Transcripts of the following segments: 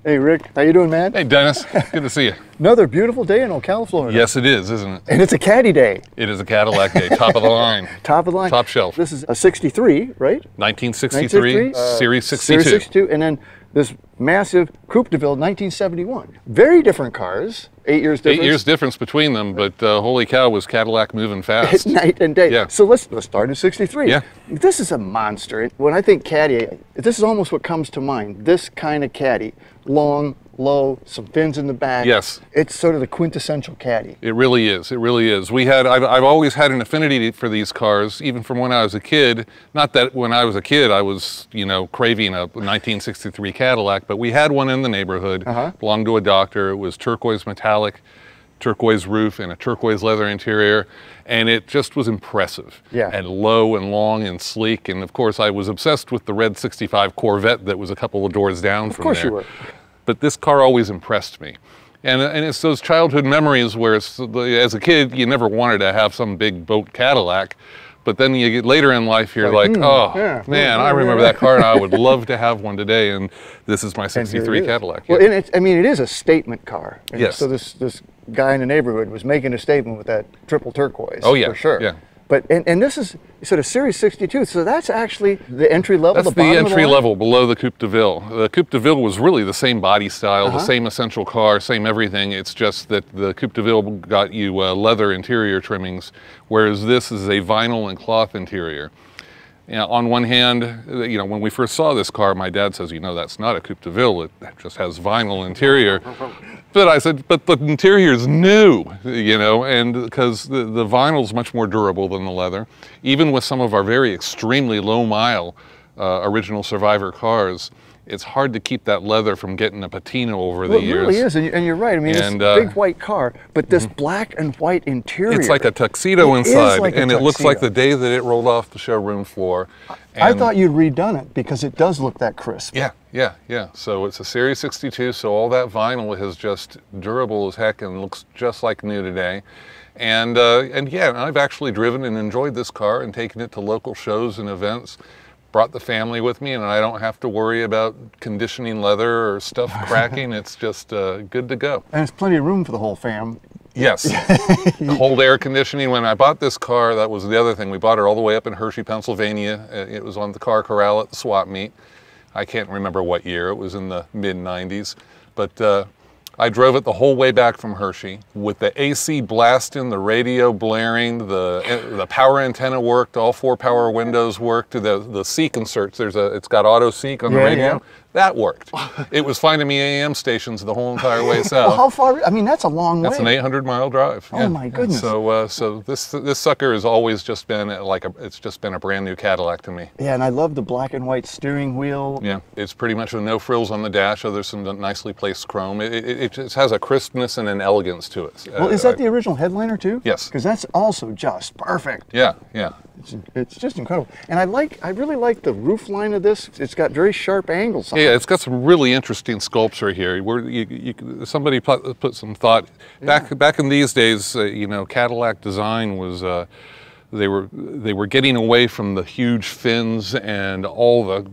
Hey Rick, how you doing, man? Hey Dennis, good to see you. Another beautiful day in Ocala, Florida. Yes it is, isn't it? And it's a Caddy day. It is a Cadillac day, top of the line. Top of the line. Top shelf. This is a 63, right? 1963, Series 62. Series 62, and then this massive Coupe deVille 1971. Very different cars, 8 years difference. 8 years difference between them, but holy cow, was Cadillac moving fast. Night and day. Yeah. So let's start at 63. Yeah. This is a monster. When I think Caddy, this is almost what comes to mind. This kind of Caddy. Long, low, some fins in the back. Yes. It's sort of the quintessential Caddy. It really is, it really is. I've always had an affinity for these cars, even from when I was a kid. Not that when I was a kid I was, you know, craving a 1963 Cadillac, but we had one in the neighborhood, belonged to a doctor. It was turquoise metallic, turquoise roof, and a turquoise leather interior, and it just was impressive. Yeah. And low and long and sleek, and of course I was obsessed with the red 65 Corvette that was a couple of doors down from there. Of course you were. But this car always impressed me. And it's those childhood memories where as a kid you never wanted to have some big boat Cadillac, but then you get later in life you're like, oh yeah, man, I remember that car and I would love to have one today, and this is my 63 Cadillac. Well, and I mean, it is a statement car. And yes. So this guy in the neighborhood was making a statement with that triple turquoise. Oh yeah, for sure. Yeah. But and this is sort of Series 62, so that's actually the entry level. That's the entry level below the Coupe deVille. The Coupe deVille was really the same body style, the same essential car, same everything. It's just that the Coupe deVille got you leather interior trimmings, whereas this is a vinyl and cloth interior. You know, on one hand, you know, when we first saw this car, my dad says, you know, that's not a Coupe deVille, it just has vinyl interior. But I said, but the interior is new, you know, and because the vinyl is much more durable than the leather. Even with some of our very extremely low mile original Survivor cars, it's hard to keep that leather from getting a patina over the years. It really is, and you're right. I mean, it's a big white car, but this black and white interior. It's like a tuxedo inside, like and it looks like the day that it rolled off the showroom floor. I thought you'd redone it because it does look that crisp. Yeah, yeah, yeah. So it's a Series 62, so all that vinyl is just durable as heck and looks just like new today. And yeah, I've actually driven and enjoyed this car and taken it to local shows and events. Brought the family with me, and I don't have to worry about conditioning leather or stuff cracking. It's just good to go. And there's plenty of room for the whole fam. Yes. Cold air conditioning. When I bought this car, that was the other thing. We bought it all the way up in Hershey, Pennsylvania. It was on the car corral at the swap meet. I can't remember what year. It was in the mid-90s. But I drove it the whole way back from Hershey with the AC blasting, the radio blaring, the power antenna worked, all 4 power windows worked, the seek inserts, it's got auto seek on the radio. Yeah. That worked. It was finding me AM stations the whole entire way south. Well, how far? I mean, that's a long way. That's an 800-mile drive. Oh my goodness. So this sucker has always just been it's just been a brand new Cadillac to me. Yeah, and I love the black and white steering wheel. Yeah, it's pretty much no frills on the dash. There's some nicely placed chrome. It just has a crispness and an elegance to it. Well, is that the original headliner too? Yes. Because that's also just perfect. Yeah, yeah. It's just incredible. And I really like the roof line of this. It's got very sharp angles on it. Yeah, it's got some really interesting sculpture here. Where somebody put some thought back in these days. You know, Cadillac design was they were getting away from the huge fins and all the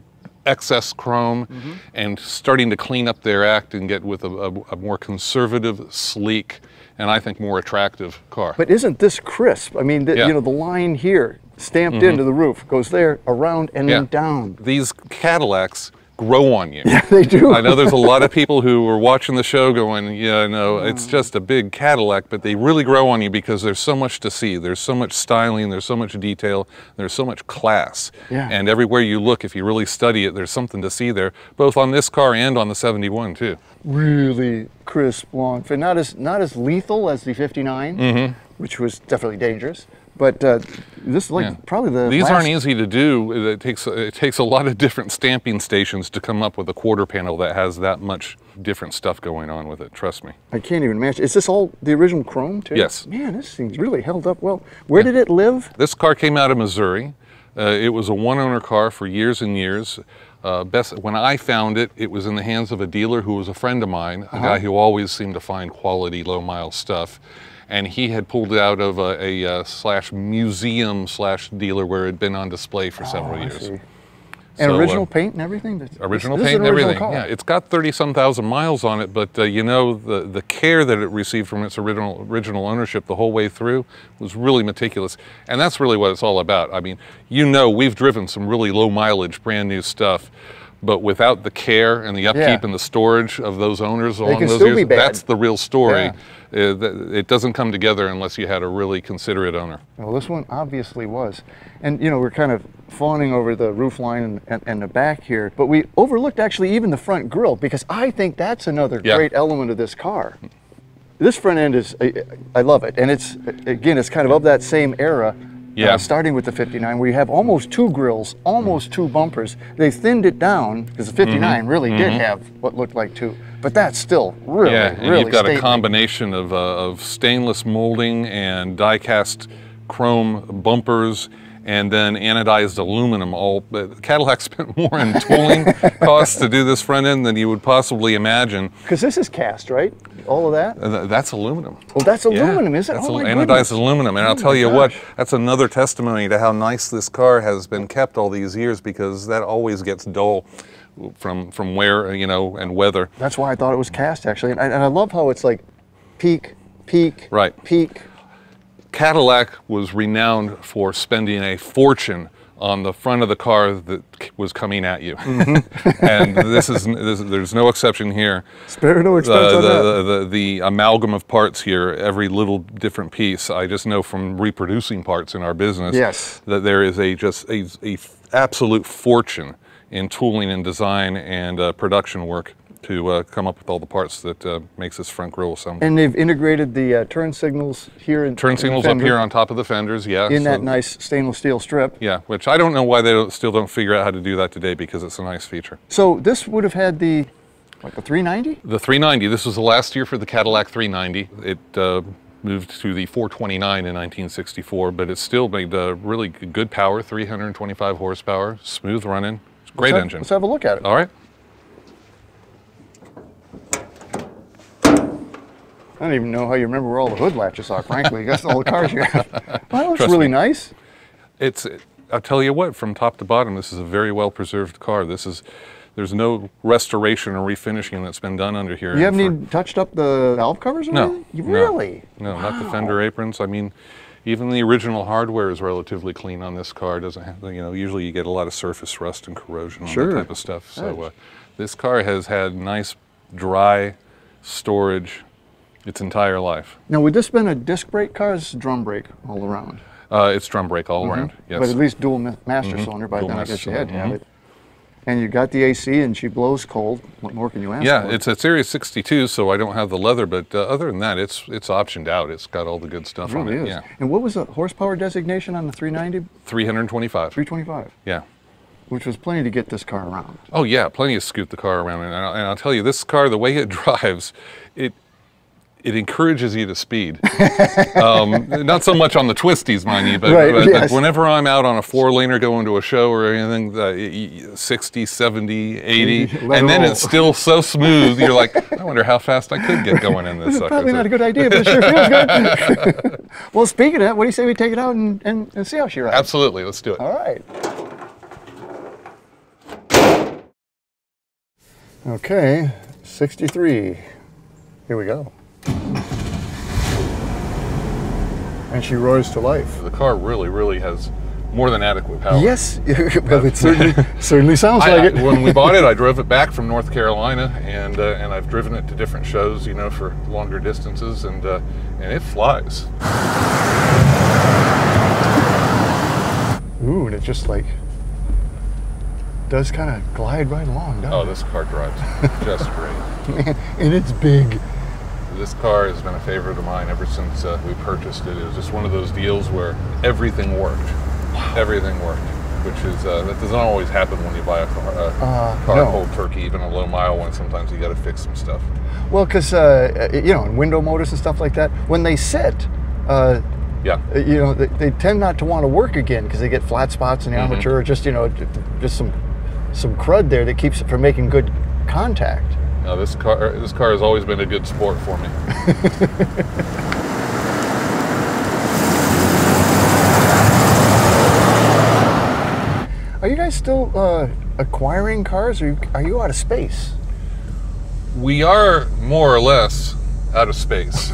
excess chrome and starting to clean up their act and get with a more conservative, sleek, and I think more attractive car. But isn't this crisp? I mean, you know, the line here stamped into the roof goes there, around, and then down. These Cadillacs grow on you. Yeah, they do. I know there's a lot of people who are watching the show going, yeah, no, it's just a big Cadillac, but they really grow on you because there's so much to see. There's so much styling, there's so much detail, there's so much class. Yeah. And everywhere you look, if you really study it, there's something to see there, both on this car and on the 71 too. Really crisp, long fin. Not as lethal as the 59, which was definitely dangerous. But this is like probably the These aren't easy to do. It takes a lot of different stamping stations to come up with a quarter panel that has that much different stuff going on with it, trust me. I can't even imagine. Is this all the original chrome too? Yes. Man, this thing's really held up well. Where did it live? This car came out of Missouri. It was a one-owner car for years and years. When I found it, it was in the hands of a dealer who was a friend of mine, a guy who always seemed to find quality low-mile stuff. And he had pulled it out of a /museum/dealer where it had been on display for several years. And original paint and everything? Original paint and everything, yeah. It's got 30-some thousand miles on it, but you know, the care that it received from its original ownership the whole way through was really meticulous. And that's really what it's all about. I mean, you know, we've driven some really low mileage, brand new stuff, but without the care and the upkeep and the storage of those owners along those years, that's the real story. Yeah. It doesn't come together unless you had a really considerate owner. Well, this one obviously was. And, you know, we're kind of fawning over the roof line and the back here, but we overlooked actually even the front grille, because I think that's another great element of this car. This front end is, I love it. And it's, again, it's kind of that same era. Yeah. Starting with the 59, where you have almost two grills, almost two bumpers. They thinned it down, because the 59 really did have what looked like two, but that's still really, really you've got stately. A combination of stainless molding and die-cast chrome bumpers, and then anodized aluminum. Cadillac spent more in tooling costs to do this front end than you would possibly imagine. Because this is cast, right? All of that? That's aluminum. Oh, that's aluminum, is it? That's my anodized goodness. aluminum. And I'll tell you what, that's another testimony to how nice this car has been kept all these years, because that always gets dull from wear, you know, and weather. That's why I thought it was cast, actually. And I love how it's like peak, peak, peak. Cadillac was renowned for spending a fortune on the front of the car that was coming at you. And there's no exception here. Spare no expense on that. The amalgam of parts here, every little different piece, I just know from reproducing parts in our business that there is just a absolute fortune in tooling and design and production work to come up with all the parts that makes this front grille assemble. And they've integrated the turn signals here. Turn signals up here on top of the fenders, in that nice stainless steel strip. Yeah, which I don't know why they still don't figure out how to do that today, because it's a nice feature. So this would have had the 390? The 390. This was the last year for the Cadillac 390. It moved to the 429 in 1964, but it still made really good power, 325 horsepower, smooth running. Great engine. Let's have a look at it. All right. I don't even know how you remember where all the hood latches are, frankly. That's all the cars you have. Well, that looks really nice. I'll tell you what, from top to bottom, this is a very well preserved car. There's no restoration or refinishing that's been done under here. You haven't even touched up the valve covers or anything? Really? No, not the fender aprons. I mean, even the original hardware is relatively clean on this car. It doesn't have, you know, usually you get a lot of surface rust and corrosion on that type of stuff. So this car has had nice, dry storage its entire life. Now, would this have been a disc brake car? It's drum brake all around. It's drum brake all around, yes. But at least dual master cylinder, by then I guess you had to have it. And you got the AC, and she blows cold. What more can you ask for? Yeah, it's a Series 62, so I don't have the leather, but other than that, it's optioned out. It's got all the good stuff on it. Yeah. And what was the horsepower designation on the 390? 325. 325. Yeah. Which was plenty to get this car around. Oh yeah, plenty to scoot the car around. And I'll tell you, this car, the way it drives, it encourages you to speed. Not so much on the twisties, mind you, but whenever I'm out on a 4-laner going to a show or anything, 60, 70, 80, and then it's still so smooth, you're like, I wonder how fast I could get going in this sucker. Probably not a good idea, but it sure feels good. Well, speaking of that, what do you say we take it out and see how she rides? Absolutely, let's do it. All right. Okay, 63. Here we go. And she roars to life. The car really has more than adequate power. Yes, well, it certainly sounds like it. When we bought it, I drove it back from North Carolina, and I've driven it to different shows, you know, for longer distances, and it flies. Ooh, and it just like does kind of glide right along, doesn't it? Oh, this car drives just great. Man, and it's big. This car has been a favorite of mine ever since we purchased it. It was just one of those deals where everything worked. Wow. Everything worked, which is, that doesn't always happen when you buy a car cold turkey, even a low mile one. Sometimes you got to fix some stuff. Well, because, you know, in window motors and stuff like that, when they sit, you know, they tend not to want to work again because they get flat spots in the armature, or just, you know, just some crud there that keeps it from making good contact. No, this car has always been a good sport for me. Are you guys still acquiring cars, or are you out of space? We are more or less out of space,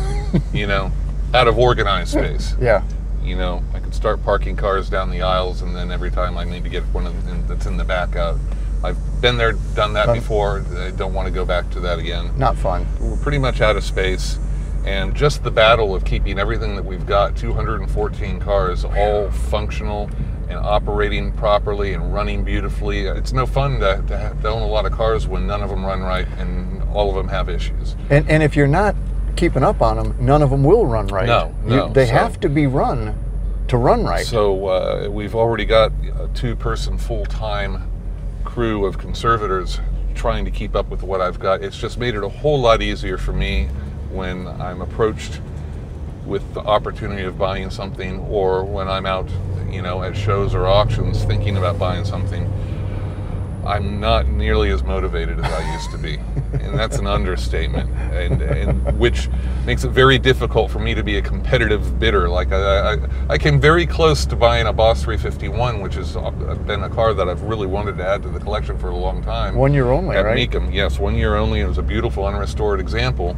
you know, out of organized space. Yeah. You know, I could start parking cars down the aisles, and then every time I need to get one that's in the back out. I've been there, done that before. I don't want to go back to that again. Not fun. We're pretty much out of space, and just the battle of keeping everything that we've got, 214 cars, all functional and operating properly and running beautifully. It's no fun to own a lot of cars when none of them run right and all of them have issues. And if you're not keeping up on them, none of them will run right. No. They have to be run to run right. So we've already got a 2-person full-time crew of conservators trying to keep up with what I've got. It's just made it a whole lot easier for me when I'm approached with the opportunity of buying something, or when I'm out, you know, at shows or auctions thinking about buying something. I'm not nearly as motivated as I used to be, and that's an understatement, and which makes it very difficult for me to be a competitive bidder. Like I came very close to buying a Boss 351, which has been a car that I've really wanted to add to the collection for a long time. 1 year only, at right? Meekum, yes, 1 year only. It was a beautiful unrestored example.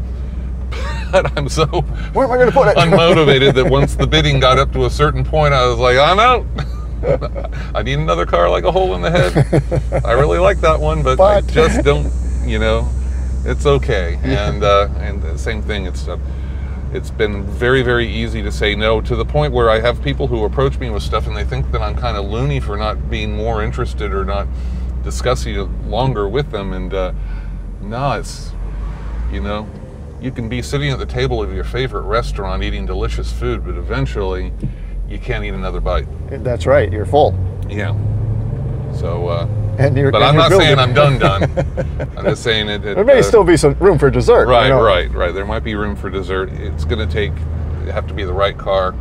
But I'm so where am I going to put it? unmotivated that once the bidding got up to a certain point, I was like, I'm out. I need another car like a hole in the head. I really like that one, but I just don't, you know, it's okay. And the same thing, it's been very, very easy to say no, to the point where I have people who approach me with stuff and they think that I'm kind of loony for not being more interested or not discussing it longer with them. And no, it's, you know, you can be sitting at the table of your favorite restaurant eating delicious food, but eventually you can't eat another bite. That's right, you're full. Yeah. So, but I'm not saying I'm done. I'm just saying it. There may still be some room for dessert. Right, you know? right. There might be room for dessert. It's going to have to be the right car,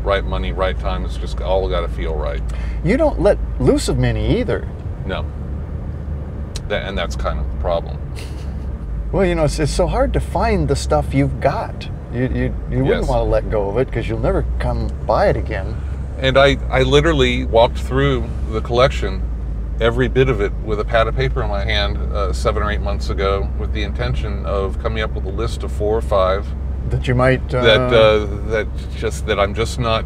right money, right time. It's just all got to feel right. You don't let loose of many either. No. And that's kind of the problem. Well, you know, it's so hard to find the stuff you've got. You wouldn't want to let go of it because you'll never come by it again. And I literally walked through the collection, every bit of it, with a pad of paper in my hand 7 or 8 months ago, with the intention of coming up with a list of 4 or 5 that you might that I'm just not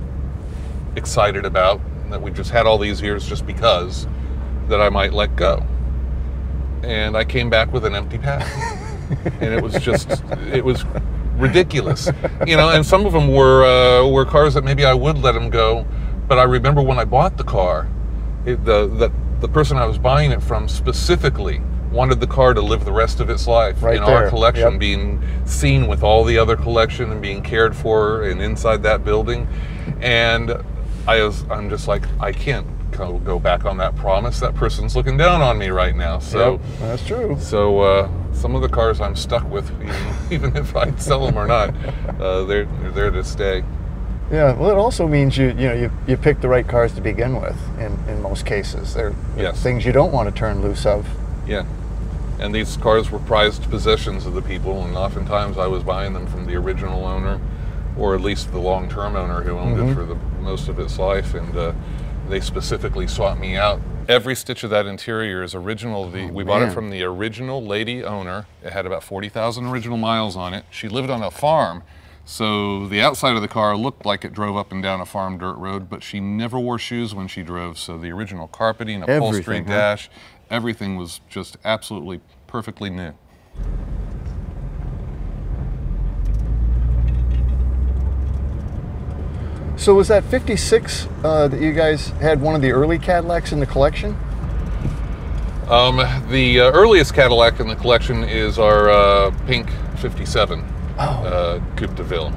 excited about, that we just had all these years just because, that I might let go. And I came back with an empty pad. And it was ridiculous, you know. And some of them were cars that maybe I would let them go, but I remember when I bought the car, the person I was buying it from specifically wanted the car to live the rest of its life in our collection, being seen with all the other collection and being cared for and inside that building. And I'm just like, I can't go back on that promise. That person's looking down on me right now. So that's true. So some of the cars I'm stuck with, even if I sell them or not, they're there to stay. Yeah, well, it also means you pick the right cars to begin with. In most cases, they're things you don't want to turn loose of. Yeah, and these cars were prized possessions of the people, and oftentimes I was buying them from the original owner, or at least the long-term owner who owned it for the most of its life, and they specifically sought me out. Every stitch of that interior is original. We bought it from the original lady owner. It had about 40,000 original miles on it. She lived on a farm, so the outside of the car looked like it drove up and down a farm dirt road, but she never wore shoes when she drove, so the original carpeting, upholstery, dash, everything was just absolutely perfectly new. So was that 56 that you guys had one of the early Cadillacs in the collection? The earliest Cadillac in the collection is our pink 57 Coupe deVille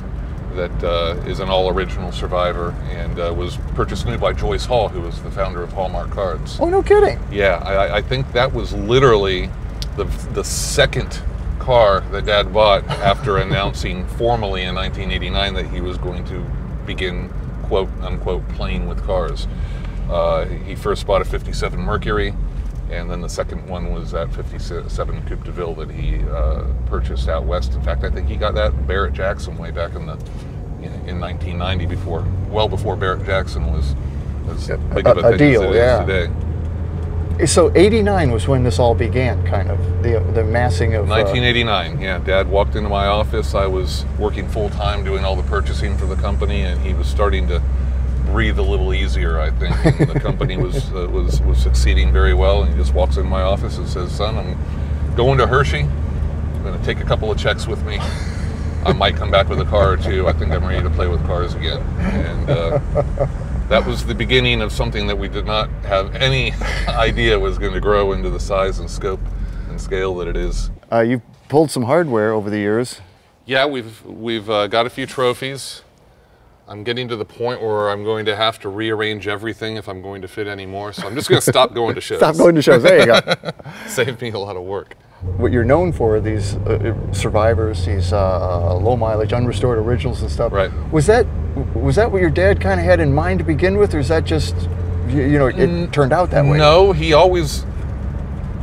that is an all-original survivor and was purchased new by Joyce Hall, who was the founder of Hallmark Cards. Oh, no kidding. Yeah, I think that was literally the second car that Dad bought after announcing formally in 1989 that he was going to begin, quote unquote, playing with cars. He first bought a 57 Mercury, and then the second one was that 57 Coupe deVille that he purchasased out west. In fact, I think he got that in Barrett Jackson way back in 1990, well before Barrett Jackson was as big of a thing deal, as it is today. So 89 was when this all began, kind of, the massing of... 1989, yeah. Dad walked into my office. I was working full-time doing all the purchasing for the company, and he was starting to breathe a little easier, I think. And the company was succeeding very well, and he just walks into my office and says, son, I'm going to Hershey. I'm going to take a couple of checks with me. I might come back with a car or two. I think I'm ready to play with cars again. And that was the beginning of something that we did not have any idea was going to grow into the size and scope and scale that it is. You've pulled some hardware over the years. Yeah, we've got a few trophies. I'm getting to the point where I'm going to have to rearrange everything if I'm going to fit anymore. So I'm just going to stop going to shows. Stop going to shows. There you go. Saved me a lot of work. What you're known for are these survivors, these low mileage, unrestored originals and stuff. Right. Was that what your dad kind of had in mind to begin with, or is that just, you know, it turned out that way? No, he always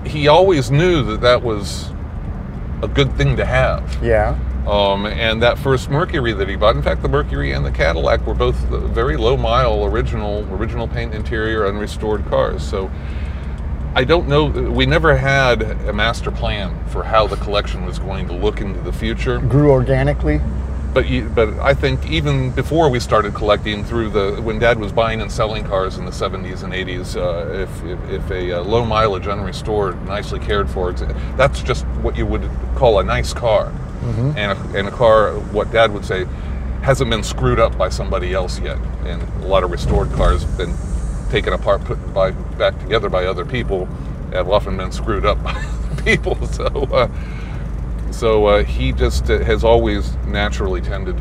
knew that was a good thing to have. Yeah. And that first Mercury that he bought, in fact, the Mercury and the Cadillac were both very low mile, original paint interior, unrestored cars. So I don't know, we never had a master plan for how the collection was going to look into the future. Grew organically? But I think even before we started collecting, when Dad was buying and selling cars in the 70s and 80s, if a low mileage, unrestored, nicely cared for, that's just what you would call a nice car. Mm-hmm. and a car, what Dad would say, hasn't been screwed up by somebody else yet. And a lot of restored cars have been taken apart, put back together by other people, have often been screwed up by people. So he just has always naturally tended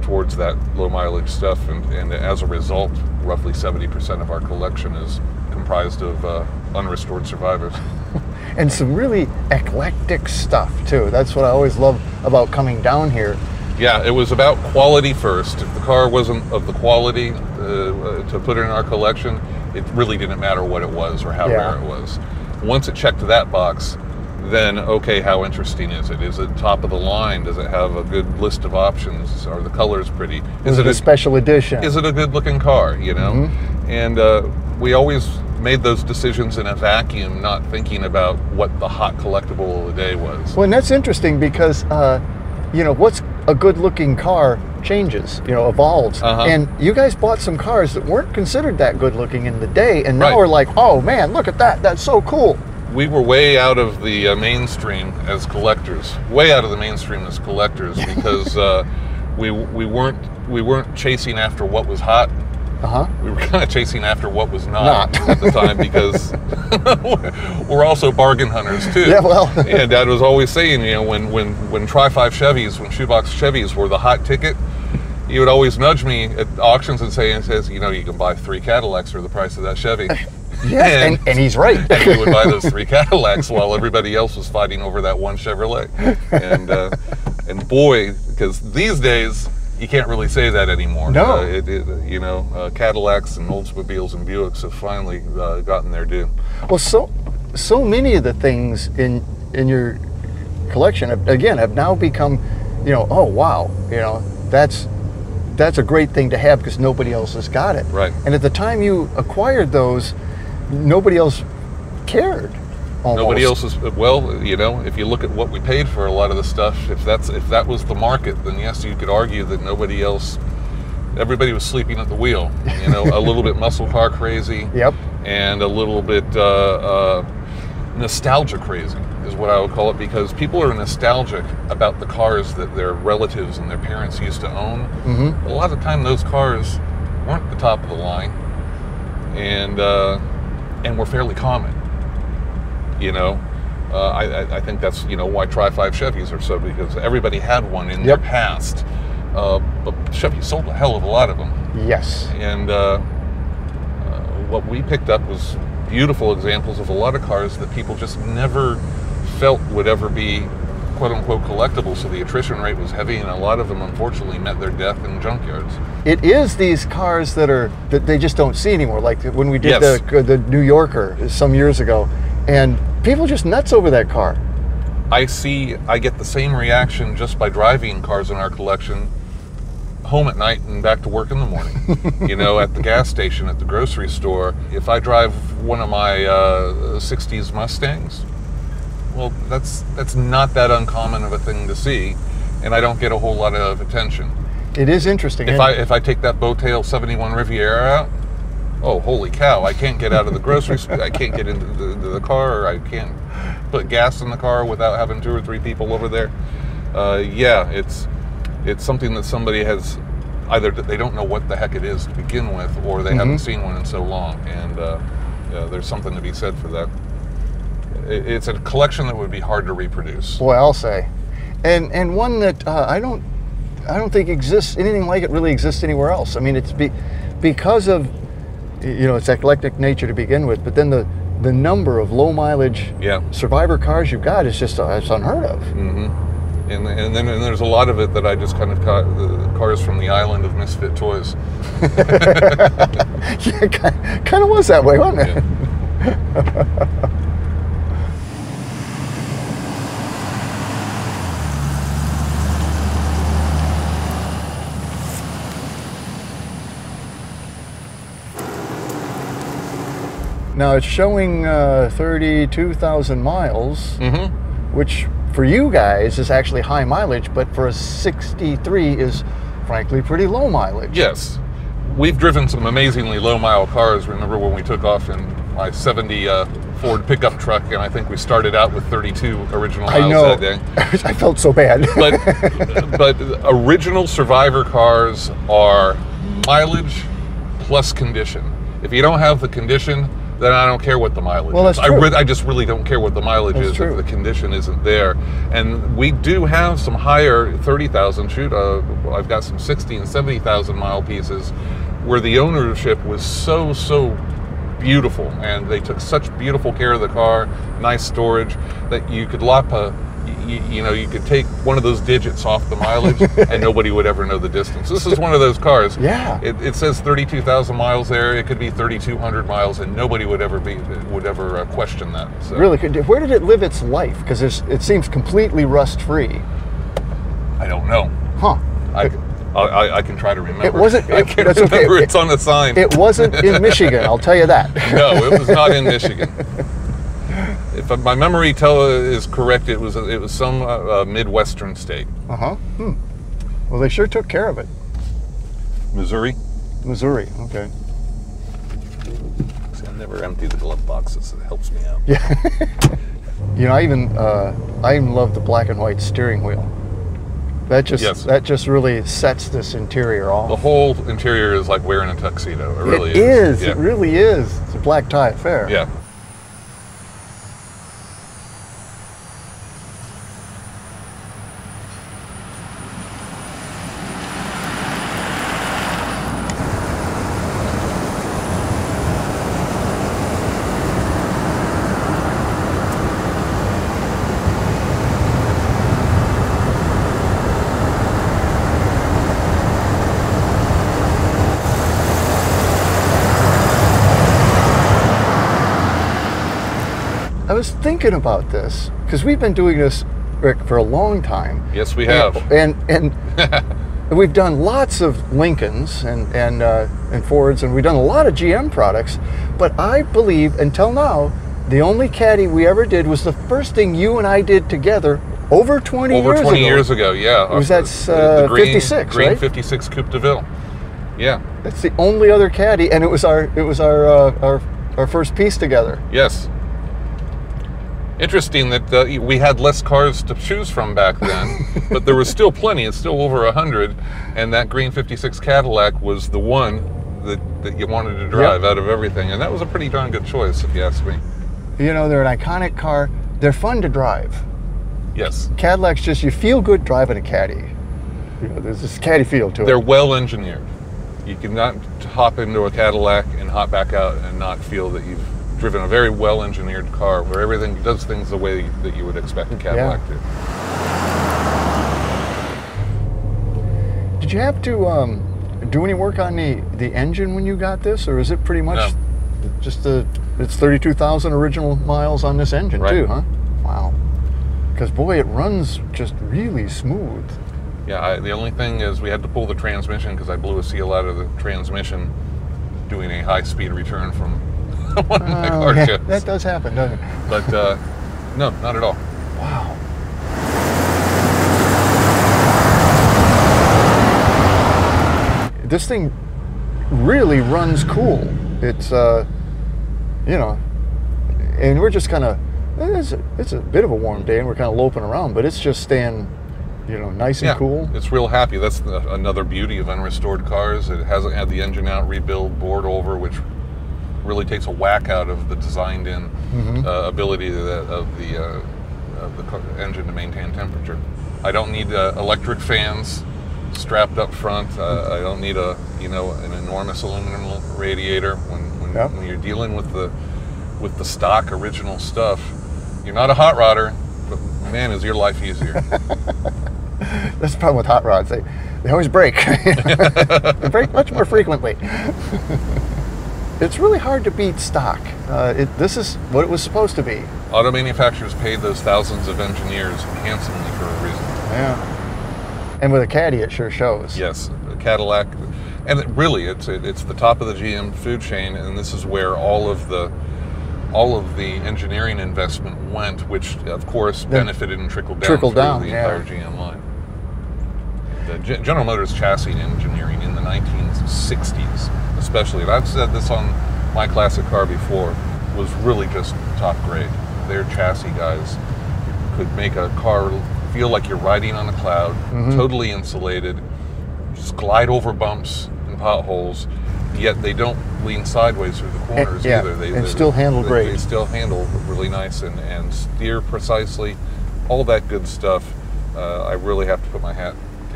towards that low mileage stuff, and as a result, roughly 70% of our collection is comprised of unrestored survivors. And some really eclectic stuff too. That's what I always love about coming down here. Yeah, it was about quality first. If the car wasn't of the quality to put in our collection, it really didn't matter what it was or how rare it was. Once it checked that box, then okay, how interesting is it? Is it top of the line? Does it have a good list of options? Are the colors pretty? Is it a special edition? Is it a good looking car, you know? Mm-hmm. And we always made those decisions in a vacuum, not thinking about what the hot collectible of the day was. Well, and that's interesting because, you know, what's a good-looking car changes, you know, evolves. And you guys bought some cars that weren't considered that good-looking in the day, and now we're like, oh man, look at that, that's so cool. We were way out of the mainstream as collectors, because we weren't chasing after what was hot. We were kind of chasing after what was not at the time, because we're also bargain hunters too. Yeah, well. And Dad was always saying, you know, when Tri-5 Chevys, when shoebox Chevys were the hot ticket, he would always nudge me at auctions and says, you know, you can buy 3 Cadillacs for the price of that Chevy. Yes, and he's right. And he would buy those 3 Cadillacs while everybody else was fighting over that one Chevrolet. And boy, because these days, you can't really say that anymore. No. You know, Cadillacs and Oldsmobiles and Buicks have finally gotten their due. Well, so many of the things in your collection, have now become, you know, oh wow, you know, that's a great thing to have because nobody else has got it. Right. And at the time you acquired those, nobody else cared. Almost. Nobody else is, well, you know, if you look at what we paid for a lot of the stuff, if that was the market, then yes, you could argue that everybody was sleeping at the wheel, you know, a little bit muscle car crazy. Yep. And a little bit nostalgia crazy is what I would call it, because people are nostalgic about the cars that their relatives and their parents used to own. Mm-hmm. A lot of the time those cars weren't the top of the line and were fairly common. You know, I think that's, you know, why Tri-5 Chevys are so, because everybody had one in their past. But Chevy sold a hell of a lot of them. Yes. And what we picked up was beautiful examples of a lot of cars that people just never felt would ever be quote-unquote collectible, so the attrition rate was heavy, and a lot of them unfortunately met their death in junkyards. It is these cars that they just don't see anymore, like when we did the New Yorker some years ago, and people just nuts over that car. I get the same reaction just by driving cars in our collection home at night and back to work in the morning. You know, at the gas station, at the grocery store. If I drive one of my 60s Mustangs, well, that's not that uncommon of a thing to see, and I don't get a whole lot of attention. It is interesting. If I take that Bowtail 71 Riviera out, oh, holy cow, I can't get out of the grocery store, I can't get into the car, or I can't put gas in the car without having 2 or 3 people over there. Yeah, it's something that somebody has, either they don't know what the heck it is to begin with, or they haven't seen one in so long, and there's something to be said for that. It's a collection that would be hard to reproduce. Boy, I'll say. And one that I don't think exists, anything like it really exists anywhere else. I mean, it's because of, you know, its eclectic nature to begin with, but then the number of low mileage survivor cars you've got is just it's unheard of. And then there's a lot of it that I just kind of caught, the cars from the island of misfit toys. Yeah, kind of was that way, wasn't it? Yeah. Now it's showing 32,000 miles, which for you guys is actually high mileage, but for a 63 is frankly pretty low mileage. Yes. We've driven some amazingly low mile cars. Remember when we took off in my 70 Ford pickup truck, and I think we started out with 32 original miles that day. I felt so bad. But original Survivor cars are mileage plus condition. If you don't have the condition, then I don't care what the mileage is. I just really don't care what the mileage is if the condition isn't there. And we do have some higher 30,000, I've got some 60 and 70,000 mile pieces where the ownership was so beautiful, and they took such beautiful care of the car, nice storage, that you could you could take one of those digits off the mileage and nobody would ever know the distance. This is one of those cars. Yeah. It says 32,000 miles there. It could be 3,200 miles, and nobody would ever question that. So. Really? Where did it live its life? Because it seems completely rust-free. I don't know. Huh. I can try to remember. It wasn't. I can't remember. Okay. It's on the sign. It wasn't in Michigan. I'll tell you that. No, it was not in Michigan. If my memory is correct, it was some Midwestern state. Well, they sure took care of it. Missouri. Missouri. Okay. See, I never empty the glove boxes. It helps me out. Yeah. You know, I even love the black and white steering wheel. That just really sets this interior off. The whole interior is like wearing a tuxedo. It really is. Yeah. It really is. It's a black tie affair. Yeah. I was thinking about this because we've been doing this, Rick, for a long time. Yes, we have. And we've done lots of Lincolns and Fords, and we've done a lot of GM products. But I believe until now, the only Caddy we ever did was the first thing you and I did together over 20 years ago. Over 20 years ago, yeah. It was that 56, green right? 56 Coupe deVille. Yeah. That's the only other Caddy, and it was our first piece together. Yes. Interesting that we had less cars to choose from back then, but there was still plenty. It's still over 100, and that green 56 Cadillac was the one that you wanted to drive out of everything, and that was a pretty darn good choice, if you ask me. You know, they're an iconic car. They're fun to drive. Yes. Cadillacs just, you feel good driving a Caddy. You know, there's this Caddy feel to it. They're well engineered. You cannot hop into a Cadillac and hop back out and not feel that you've driven a very well engineered car where everything does things the way that you would expect a Cadillac to. Did you have to do any work on the engine when you got this, or is it pretty much just it's 32,000 original miles on this engine too, huh? Wow. Because boy, it runs just really smooth. Yeah, the only thing is we had to pull the transmission because I blew a seal out of the transmission doing a high-speed return from one of my car yeah, shows. that does happen, doesn't it? But no, not at all. Wow. This thing really runs cool. It's, you know, and we're just kind of, it's a bit of a warm day and we're kind of loping around, but it's just staying, you know, nice and cool. It's real happy. That's another beauty of unrestored cars. It hasn't had the engine out, rebuild, board over, which really takes a whack out of the designed-in ability of the engine to maintain temperature. I don't need electric fans strapped up front. I don't need an enormous aluminum radiator. When you're dealing with the stock original stuff, you're not a hot rodder, but man, is your life easier. That's the problem with hot rods. They always break. They break much more frequently. It's really hard to beat stock. This is what it was supposed to be. Auto manufacturers paid those thousands of engineers handsomely for a reason. Yeah. And with a Caddy, it sure shows. Yes, a Cadillac. And it's the top of the GM food chain, and this is where all of the engineering investment went, which of course benefited and trickled down through the entire GM line. The General Motors chassis engineering in the 1960s, especially, and I've said this on my classic car before, was really just top grade. Their chassis guys could make a car feel like you're riding on a cloud, totally insulated, just glide over bumps and potholes, yet they don't lean sideways through the corners either. They still handle great. They still handle really nice and steer precisely, all that good stuff. I really have to take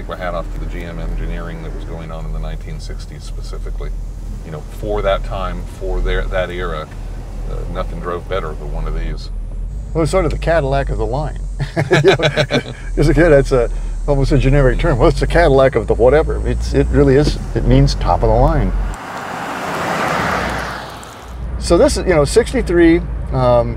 my hat off to the GM engineering that was going on in the 1960s specifically. You know, for that time, for that era, nothing drove better than one of these. Well, it's sort of the Cadillac of the line. Because again, that's almost a generic term. Well, it's the Cadillac of the whatever. It really is. It means top of the line. So this is, 63, and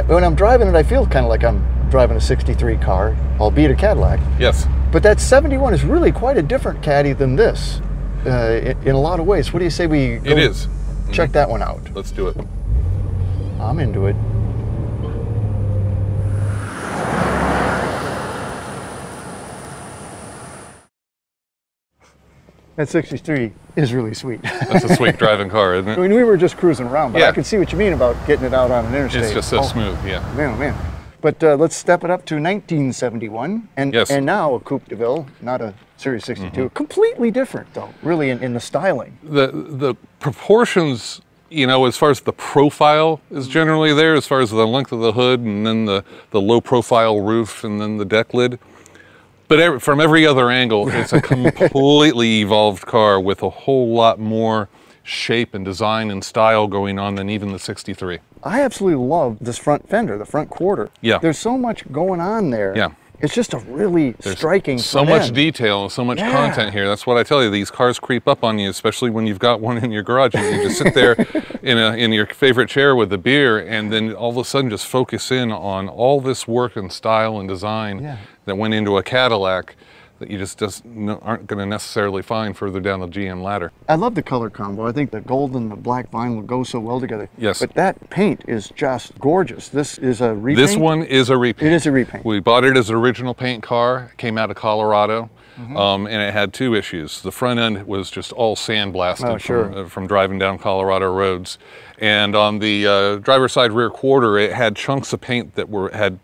when I'm driving it, I feel kind of like I'm driving a 63 car, albeit a Cadillac. Yes. But that 71 is really quite a different Caddy than this, in a lot of ways. What do you say we go It is. check that one out? Let's do it. I'm into it. That 63 is really sweet. That's a sweet driving car, isn't it? I mean, we were just cruising around, but I can see what you mean about getting it out on an interstate. It's just so smooth, yeah. Man, oh man. But let's step it up to 1971, and now a Coupe deVille, not a Series 62. Completely different, though, really, in the styling. The proportions, as far as the profile is generally there, as far as the length of the hood, and then the low-profile roof, and then the deck lid. But from every other angle, it's a completely evolved car with a whole lot more shape and design and style going on than even the 63. I absolutely love this front fender, the front quarter. Yeah. There's so much going on there. Yeah. It's just a really striking so much detail, so much content here. That's what I tell you. These cars creep up on you, especially when you've got one in your garage and you just sit there in your favorite chair with a beer, and then all of a sudden just focus in on all this work and style and design that went into a Cadillac that you just aren't going to necessarily find further down the GM ladder. I love the color combo. I think the gold and the black vinyl go so well together. Yes. But that paint is just gorgeous. This is a repaint? This one is a repaint. It is a repaint. We bought it as an original paint car. It came out of Colorado, and it had two issues. The front end was just all sandblasted from driving down Colorado roads. And on the driver's side rear quarter, it had chunks of paint that had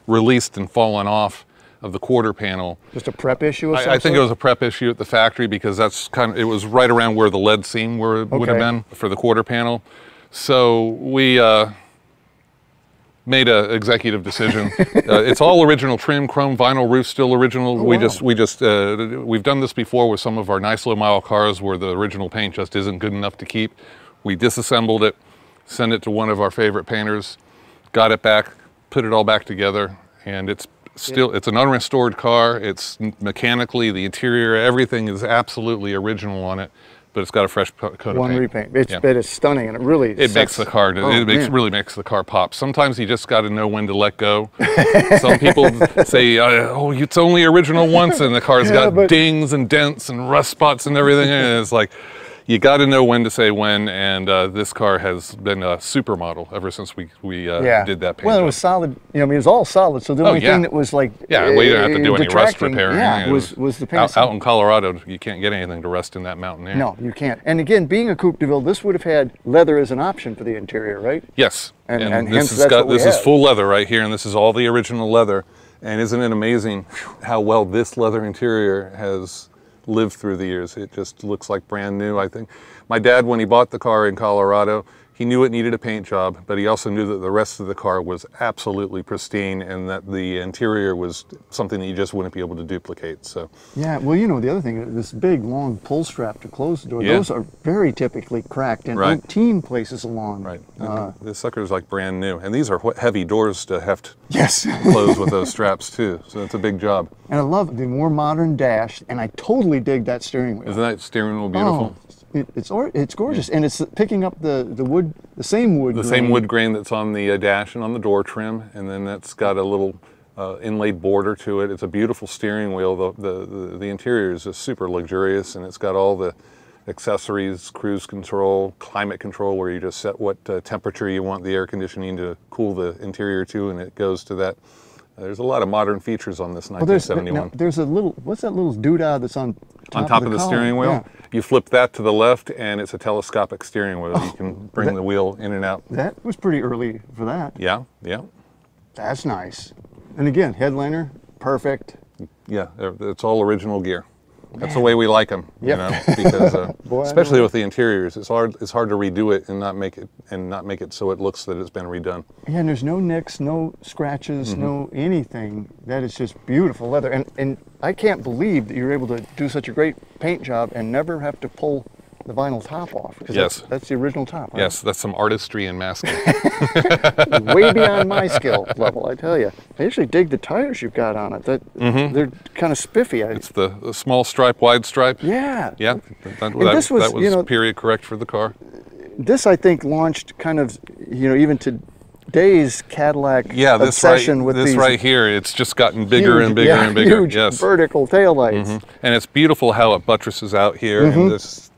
released and fallen off of the quarter panel. Just a prep issue? I think it was a prep issue at the factory, because it was right around where the lead seam would have been for the quarter panel. So we made an executive decision. It's all original trim, chrome vinyl roof, still original. We've done this before with some of our nice low mile cars where the original paint just isn't good enough to keep. We disassembled it, sent it to one of our favorite painters, got it back, put it all back together, and it's an unrestored car. It's mechanically, the interior, everything is absolutely original on it. but it's got a fresh coat of paint. One repaint. It is stunning, and it really makes the car. Really makes the car pop. Sometimes you just got to know when to let go. Some people say, "Oh, it's only original once," and the car's got dings and dents and rust spots and everything. And it's like, you got to know when to say when, and this car has been a supermodel ever since we did that paint. Well, it was solid. You know, I mean, it was all solid. So the only thing that was like we didn't have to do any rust repair. Was the paint. Out in Colorado, you can't get anything to rust in that mountain air. No, you can't. And again, being a Coupe deVille, this would have had leather as an option for the interior, right? Yes. And this is full leather right here, and this is all the original leather. And isn't it amazing how well this leather interior has lived through the years? It just looks like brand new, I think. My dad, when he bought the car in Colorado, he knew it needed a paint job, but he also knew that the rest of the car was absolutely pristine and that the interior was something that you just wouldn't be able to duplicate. So yeah, well, you know, the other thing, this big long pull strap to close the door, those are very typically cracked and umpteen places along. Right. This sucker is like brand new, and these are heavy doors to heft close with those straps too, so it's a big job. And I love the more modern dash, and I totally dig that steering wheel. Isn't that steering wheel beautiful? Oh, it's gorgeous, and it's picking up the wood, the same wood grain that's on the dash and on the door trim, and then that's got a little inlaid border to it. It's a beautiful steering wheel. The interior is just super luxurious, and it's got all the accessories, cruise control, climate control, where you just set what temperature you want the air conditioning to cool the interior to, and it goes to that. There's a lot of modern features on this 1971. There's a little, what's that little doodah that's on top of the steering wheel? Yeah. You flip that to the left, and it's a telescopic steering wheel. You can bring the wheel in and out. That was pretty early for that. Yeah. That's nice. And again, headliner, perfect. Yeah, it's all original gear. That's the way we like them, you know, because especially with the interiors, it's hard to redo it and not make it so it looks that it's been redone. Yeah, and there's no nicks, no scratches, no anything. That is just beautiful leather, and I can't believe that you're able to do such a great paint job and never have to pull the vinyl top off. Yes. That's the original top. Right? Yes, that's some artistry in masking. Way beyond my skill level, I tell you. I actually dig the tires you've got on it. They're kind of spiffy. It's the small stripe, wide stripe. Yeah. Yeah, that was period correct for the car. This, I think, launched kind of, even today's Cadillac obsession with these right here. It's just gotten bigger and bigger and bigger. Huge vertical taillights. And it's beautiful how it buttresses out here. And this,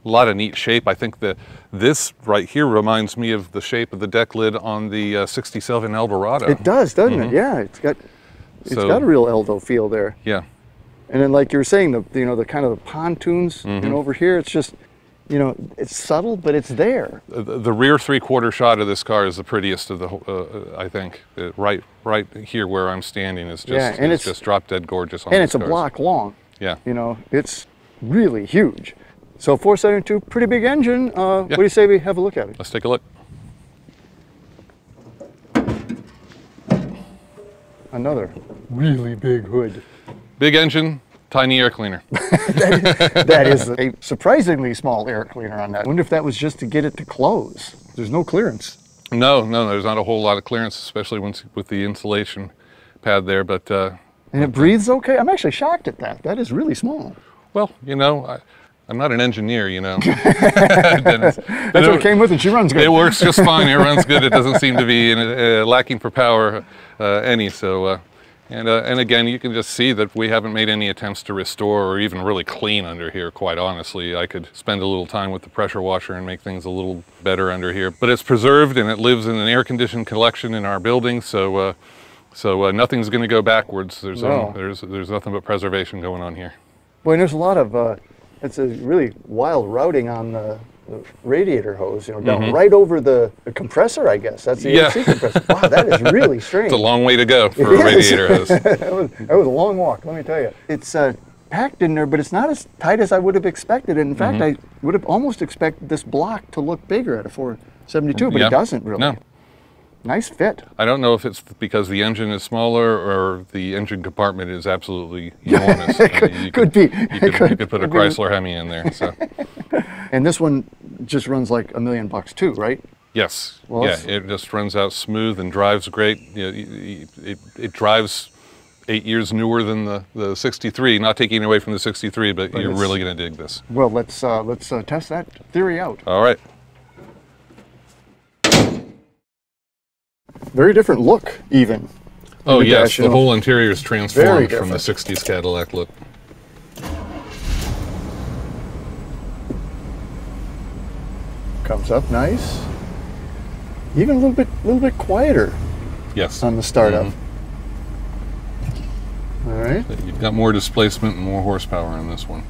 a lot of neat shape. I think that this right here reminds me of the shape of the deck lid on the 67 Eldorado. It does, doesn't it? Yeah, it's got a real Eldo feel there. Yeah. And then, like you were saying, the kind of the pontoons, and over here, it's just, it's subtle, but it's there. The rear three-quarter shot of this car is the prettiest of the, I think. Right here where I'm standing is just, it's just drop dead gorgeous on and these it's a cars. block long. Yeah. It's really huge. So 472, pretty big engine. What do you say we have a look at it? Let's take a look. Another really big hood. Big engine, tiny air cleaner. that is a surprisingly small air cleaner on that. I wonder if that was just to get it to close. There's no clearance. No, there's not a whole lot of clearance, especially with the insulation pad there. But and it breathes okay? I'm actually shocked at that. That is really small. Well, I'm not an engineer, That's what it came with, and she runs good. It works just fine. It runs good. It doesn't seem to be lacking for power any. So, and again, you can just see that we haven't made any attempts to restore or even really clean under here. Quite honestly, I could spend a little time with the pressure washer and make things a little better under here. But it's preserved, and it lives in an air-conditioned collection in our building. So, nothing's going to go backwards. There's nothing but preservation going on here. Boy, and there's a lot of. It's a really wild routing on the radiator hose, down right over the compressor, I guess. That's the AC compressor. Wow, that is really strange. It's a long way to go for a radiator hose. that was a long walk, let me tell you. It's packed in there, but it's not as tight as I would have expected. And in fact, I would have almost expected this block to look bigger at a 472, but it doesn't really. No. Nice fit. I don't know if it's because the engine is smaller or the engine compartment is absolutely enormous. Could be. You could put a Chrysler Hemi in there. So. And this one just runs like $1 million too, right? Yes. Well, it just runs out smooth and drives great. It drives 8 years newer than the 63. Not taking away from the 63, but you're really going to dig this. Well, let's test that theory out. All right. Very different look, even. Oh yes, the whole interior is transformed from the 60s Cadillac look. Comes up nice. Even a little bit quieter. Yes. On the startup. All right. You've got more displacement and more horsepower in this one.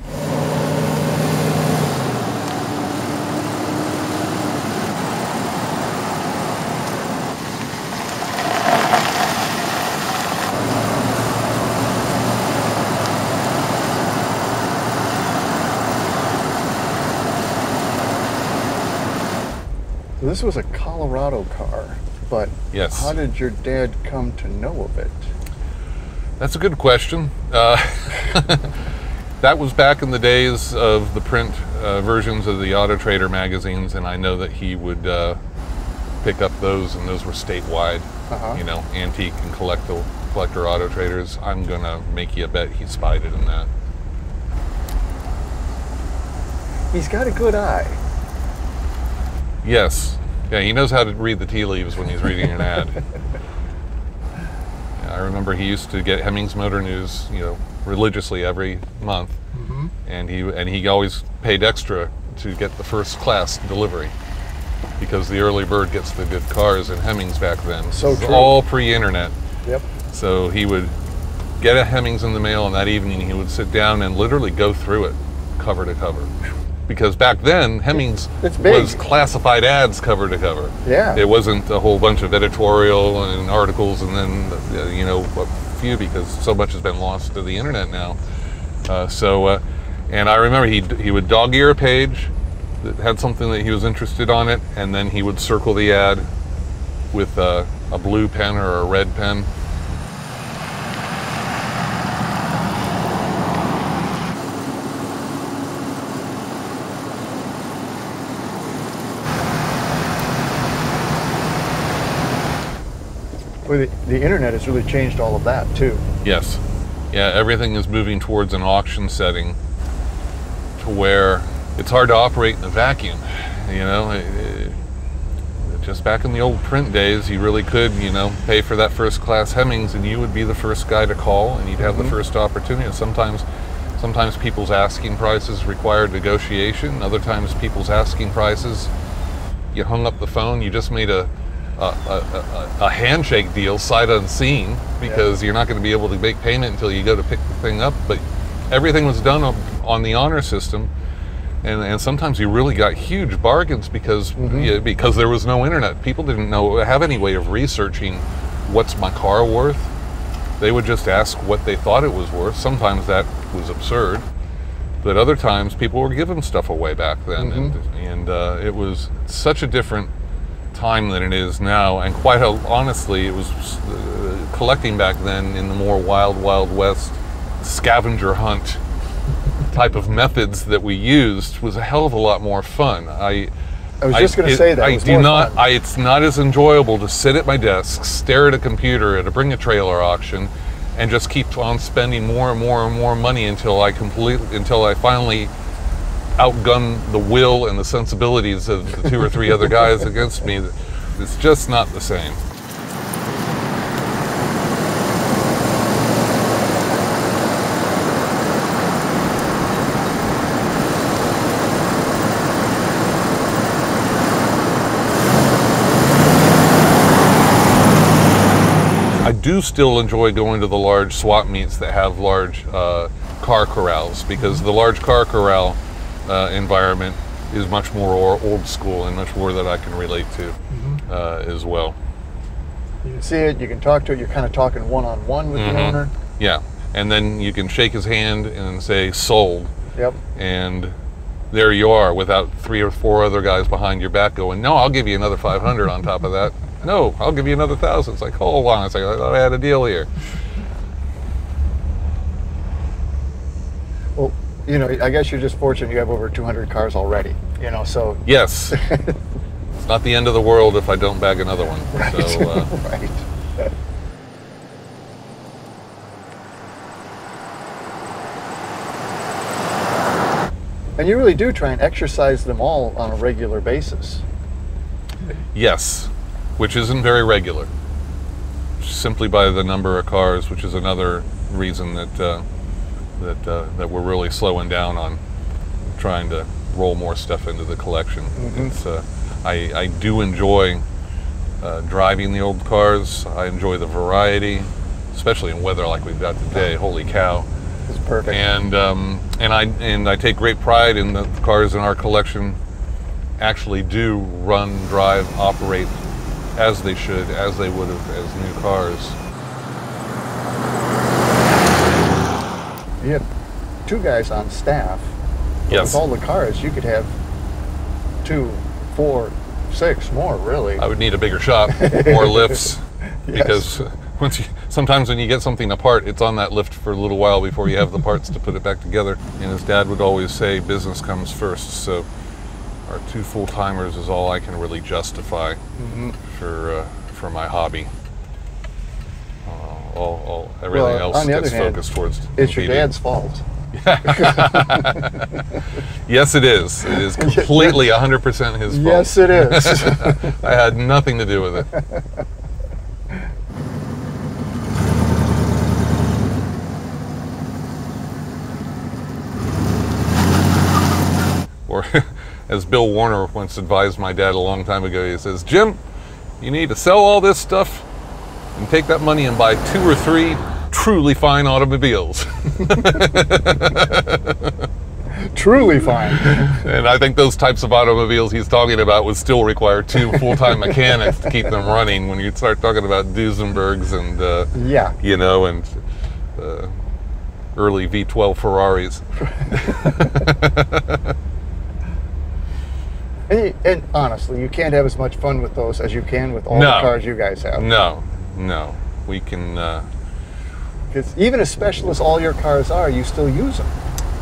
This was a Colorado car, but yes. How did your dad come to know of it? That's a good question. That was back in the days of the print versions of the Auto Trader magazines, and I know that he would pick up those, and those were statewide, you know, antique and collector Auto Traders. I'm gonna make you a bet he spied it in that. He's got a good eye. Yes. Yeah, he knows how to read the tea leaves when he's reading an ad. Yeah, I remember he used to get Hemmings Motor News, you know, religiously every month, and he always paid extra to get the first class delivery because the early bird gets the good cars in Hemmings back then. So true. All pre-internet. Yep. So he would get a Hemmings in the mail, and that evening he would sit down and literally go through it cover to cover. Because back then, Hemmings was classified ads cover to cover. Yeah. It wasn't a whole bunch of editorial and articles and then, you know, a few, because so much has been lost to the internet now. And I remember he would dog ear a page that had something that he was interested on it, and then he would circle the ad with a blue pen or a red pen. Well, the internet has really changed all of that too. Yes. Yeah, everything is moving towards an auction setting to where it's hard to operate in a vacuum. You know, just back in the old print days, you really could, you know, pay for that first class Hemmings and you would be the first guy to call and you'd have the first opportunity. Sometimes people's asking prices required negotiation. Other times people's asking prices, you hung up the phone, you just made a handshake deal sight unseen, because you're not going to be able to make payment until you go to pick the thing up. But everything was done on the honor system, and sometimes you really got huge bargains because because there was no internet. People didn't have any way of researching what's my car worth. They would just ask what they thought it was worth. Sometimes that was absurd, but other times people were giving stuff away back then, and it was such a different time than it is now. And quite honestly, it was collecting back then in the more wild west scavenger hunt type of methods that we used was a hell of a lot more fun. I was just going to say that. It's not as enjoyable to sit at my desk, stare at a computer at a bring a trailer auction, and just keep on spending more and more money until I finally outgun the will and the sensibilities of the 2 or 3 other guys against me. It's just not the same. I do still enjoy going to the large swap meets that have large car corrals, because the large car corral environment is much more old school and much more that I can relate to as well. You can see it, you can talk to it, you're kind of talking one-on-one with the owner. Yeah, and then you can shake his hand and say, sold. Yep. And there you are without 3 or 4 other guys behind your back going, no, I'll give you another 500 on top of that. No, I'll give you another 1,000. It's like, hold on a second, I thought I had a deal here. Well, you know, I guess you're just fortunate you have over 200 cars already, you know, so. Yes. It's not the end of the world if I don't bag another one. Right. So, right. And you really do try and exercise them all on a regular basis. Yes, which isn't very regular. Simply by the number of cars, which is another reason that that we're really slowing down on trying to roll more stuff into the collection. It's, I do enjoy driving the old cars. I enjoy the variety, especially in weather like we've got today. Holy cow! It's perfect. And I take great pride in the cars in our collection actually do run, drive, operate as they should, as they would have as new cars. You have 2 guys on staff. Yes. With all the cars, you could have 2, 4, 6 more, really. I would need a bigger shop, more lifts, Yes. because sometimes when you get something apart, it's on that lift for a little while before you have the parts to put it back together. And his dad would always say, business comes first. So our 2 full-timers is all I can really justify for my hobby. Everything else gets focused towards it's your dad's fault. Yes, it is. It is completely 100% his fault. Yes, it is. I had nothing to do with it. Or, as Bill Warner once advised my dad a long time ago, he says, Jim, you need to sell all this stuff and take that money and buy 2 or 3 truly fine automobiles. Truly fine. And I think those types of automobiles he's talking about would still require 2 full-time mechanics to keep them running. When you start talking about Duesenbergs and you know, and early V12 Ferraris. And honestly, you can't have as much fun with those as you can with all the cars you guys have. No, we can. Because even as special as all your cars are, you still use them,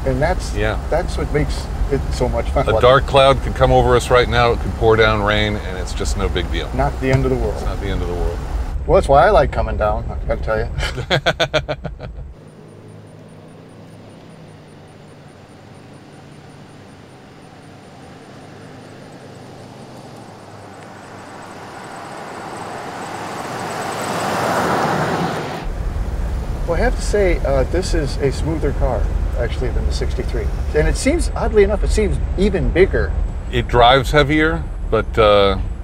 and that's what makes it so much fun. A dark cloud could come over us right now. It could pour down rain, and it's just no big deal. Not the end of the world. It's not the end of the world. Well, that's why I like coming down, I gotta tell you. Well, I have to say, this is a smoother car, actually, than the 63. And it seems, oddly enough, it seems even bigger. It drives heavier, but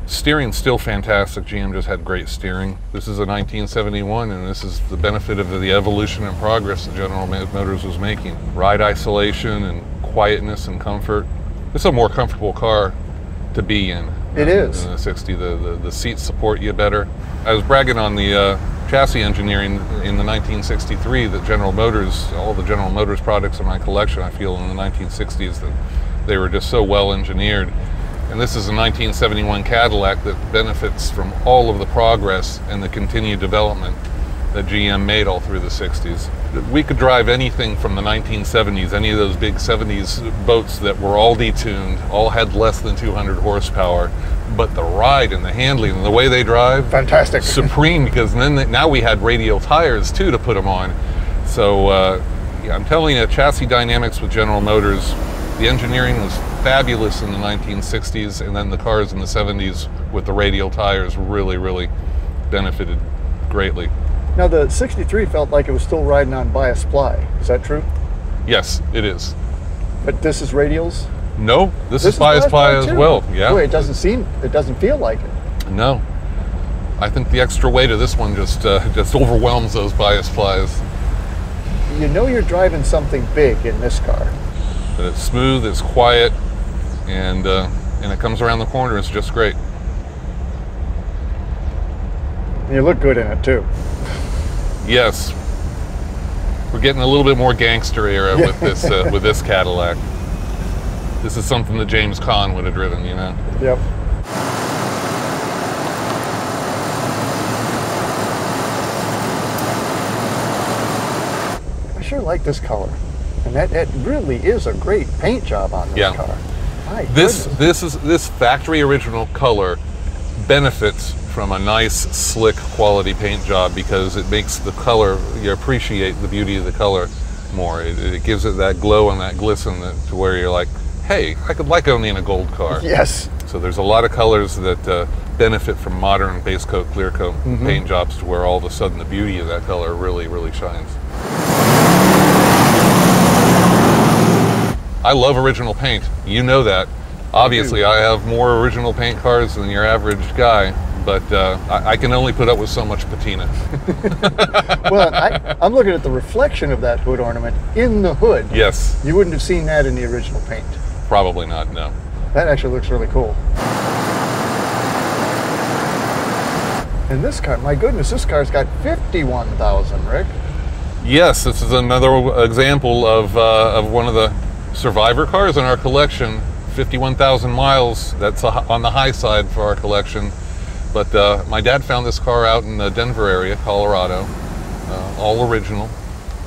steering's still fantastic. GM just had great steering. This is a 1971, and this is the benefit of the evolution and progress that General Motors was making. Ride isolation and quietness and comfort. It's a more comfortable car to be in. It is. In the 60, the seats support you better. I was bragging on the chassis engineering in the 1963 that General Motors, all the General Motors products in my collection, I feel in the 1960s that they were just so well engineered. And this is a 1971 Cadillac that benefits from all of the progress and the continued development that GM made all through the 60s. We could drive anything from the 1970s, any of those big 70s boats that were all detuned, all had less than 200 horsepower, but the ride and the handling and the way they drive, fantastic, supreme, because then now we had radial tires too to put them on. So I'm telling you, chassis dynamics with General Motors, the engineering was fabulous in the 1960s, and then the cars in the 70s with the radial tires really, really benefited greatly. Now, the 63 felt like it was still riding on bias ply. Is that true? Yes, it is. But this is radials? No, this is bias ply as well. Yeah. Boy, it doesn't feel like it. No. I think the extra weight of this one just overwhelms those bias plies. You know you're driving something big in this car. But it's smooth, it's quiet, and it comes around the corner. It's just great. And you look good in it too. Yes, we're getting a little bit more gangster era with this Cadillac. This is something that James Caan would have driven, you know. Yep. I sure like this color, and that really is a great paint job on this car. My this factory original color benefits from a nice, slick, quality paint job because it makes the color, you appreciate the beauty of the color more. It gives it that glow and that glisten to where you're like, hey, I could like owning a gold car. Yes. So there's a lot of colors that benefit from modern base coat, clear coat paint jobs to where all of a sudden the beauty of that color really, really shines. I love original paint. You know that. Obviously, I have more original paint cars than your average guy, but I can only put up with so much patina. Well, I'm looking at the reflection of that hood ornament in the hood. Yes. You wouldn't have seen that in the original paint. Probably not, no. That actually looks really cool. And this car, my goodness, this car's got 51,000, Rick. Yes, this is another example of one of the survivor cars in our collection. 51,000 miles, that's on the high side for our collection. But my dad found this car out in the Denver area, Colorado, all original,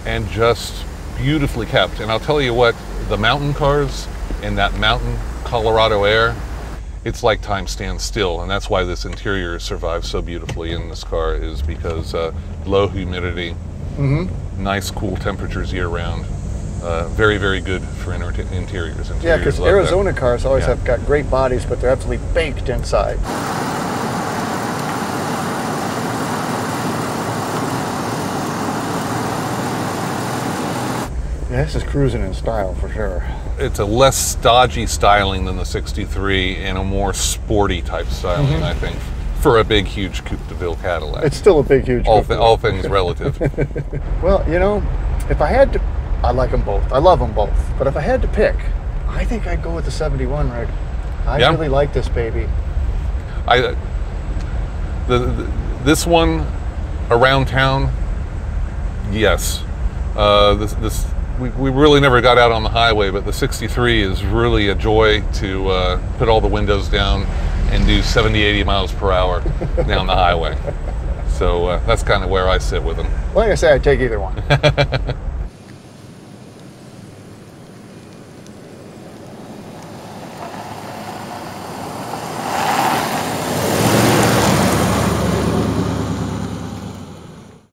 and just beautifully kept. And I'll tell you what, the mountain cars in that mountain Colorado air, it's like time stands still, and that's why this interior survives so beautifully in this car, is because low humidity, nice cool temperatures year round. Very, very good for interiors. Yeah, because Arizona cars always have got great bodies, but they're absolutely baked inside. Yeah, this is cruising in style for sure. It's a less stodgy styling than the 63 and a more sporty type styling, I think, for a big, huge Coupe deVille Cadillac. It's still a big, huge Coupe. All things relative. Well, you know, if I had to, I like them both. I love them both. But if I had to pick, I think I'd go with the 71, Rick. I really like this baby. This one around town, yes. We really never got out on the highway, but the 63 is really a joy to put all the windows down and do 70, 80 miles per hour down the highway. So that's kind of where I sit with them. Like I say, I'd take either one.